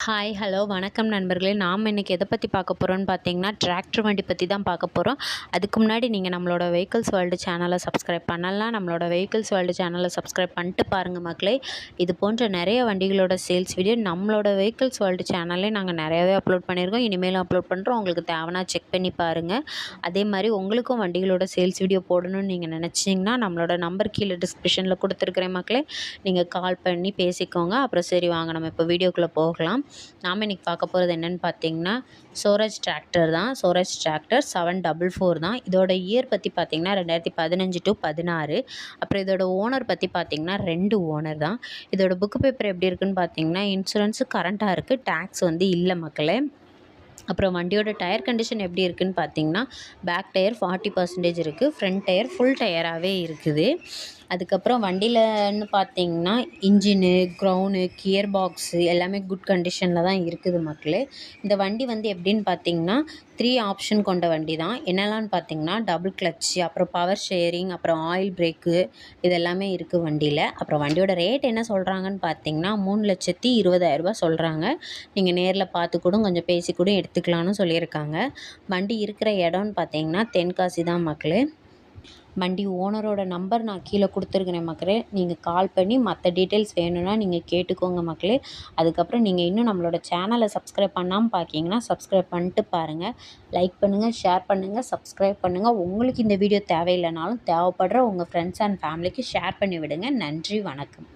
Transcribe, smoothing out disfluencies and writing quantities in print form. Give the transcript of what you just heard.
Hi hello வணக்கம் நண்பர்களே. நாம் இன்றைக்கி எதை பற்றி பார்க்க போகிறோன்னு பார்த்தீங்கன்னா, டிராக்டர் வண்டி பற்றி தான் பார்க்க போகிறோம். அதுக்கு முன்னாடி நீங்கள் நம்மளோட வெஹிக்கிள்ஸ் வேர்ல்டு சேனலை சப்ஸ்கிரைப் பண்ணலாம். நம்மளோட வெஹிக்கிள்ஸ் வேர்ல்டு சேனலை சப்ஸ்கிரைப் பண்ணிட்டு பாருங்கள் மக்களே. இது போன்ற நிறைய வண்டிகளோட சேல்ஸ் வீடியோ நம்மளோட வெஹிக்கிள்ஸ் வேர்ல்டு சேனல்லே நாங்கள் நிறையாவே அப்லோட் பண்ணியிருக்கோம். இனிமேலும் அப்லோட் பண்ணுறோம். உங்களுக்கு தேவைன்னா செக் பண்ணி பாருங்கள். அதே மாதிரி உங்களுக்கும் வண்டிகளோட சேல்ஸ் வீடியோ போடணும்னு நீங்கள் நினச்சிங்கன்னா நம்மளோட நம்பர் கீழே டிஸ்கிரிப்ஷனில் கொடுத்துருக்குறேன் மக்களே. நீங்கள் கால் பண்ணி பேசிக்கோங்க. அப்புறம் சரி வாங்க நம்ம இப்போ வீடியோக்குள்ளே போகலாம். நாம் இன்றைக்கி பார்க்க போகிறது என்னென்னு பார்த்தீங்கன்னா, சோராஜ் டிராக்டர் தான். சோராஜ் டிராக்டர் 744 தான். இதோட இயர் பற்றி பார்த்தீங்கன்னா 2015 to 16. அப்புறம் இதோட ஓனர் பற்றி பார்த்தீங்கன்னா 2 ஓனர் தான். இதோட புக்கு பேப்பர் எப்படி இருக்குன்னு பார்த்தீங்கன்னா, இன்சூரன்ஸு கரண்ட்டாக இருக்குது, டேக்ஸ் வந்து இல்லை மக்களே. அப்புறம் வண்டியோட டயர் கண்டிஷன் எப்படி இருக்குதுன்னு பார்த்தீங்கன்னா, பேக் டயர் 40% இருக்குது, ஃப்ரண்ட் டயர் ஃபுல் டயராகவே இருக்குது. அதுக்கப்புறம் வண்டியிலன்னு பார்த்தீங்கன்னா இன்ஜினு, க்ரௌனு, கியர் பாக்ஸு எல்லாமே குட் கண்டிஷனில் தான் இருக்குது மக்களே. இந்த வண்டி வந்து எப்படின்னு பார்த்தீங்கன்னா 3 ஆப்ஷன் கொண்ட வண்டி தான். என்னெல்லாம்னு பார்த்தீங்கன்னா டபுள் கிளட்ச், அப்புறம் பவர் ஷேரிங், அப்புறம் ஆயில் பிரேக்கு இதெல்லாமே இருக்குது வண்டியில். அப்புறம் வண்டியோட ரேட் என்ன சொல்கிறாங்கன்னு பார்த்தீங்கன்னா 3,20,000 சொல்கிறாங்க. நீங்கள் நேரில் பார்த்து கூட கொஞ்சம் பேசி கூட எடுத்துக்கலாம்னு சொல்லியிருக்காங்க. வண்டி இருக்கிற இடம்னு பார்த்தீங்கன்னா தென்காசி தான் மக்களே. வண்டி ஓனரோட நம்பர் நான் கீழே கொடுத்துருக்குறேன் மக்களே. நீங்கள் கால் பண்ணி மற்ற டீட்டெயில்ஸ் வேணும்னா நீங்கள் கேட்டுக்கோங்க மக்களே. அதுக்கப்புறம் நீங்கள் இன்னும் நம்மளோட சேனலை சப்ஸ்கிரைப் பண்ணாமல் பார்க்கிங்கன்னா சப்ஸ்கிரைப் பண்ணிட்டு பாருங்கள். லைக் பண்ணுங்கள், ஷேர் பண்ணுங்கள், சப்ஸ்கிரைப் பண்ணுங்கள். உங்களுக்கு இந்த வீடியோ தேவையில்லைனாலும் தேவைப்படுற உங்கள் ஃப்ரெண்ட்ஸ் அண்ட் ஃபேமிலிக்கு ஷேர் பண்ணி விடுங்க. நன்றி, வணக்கம்.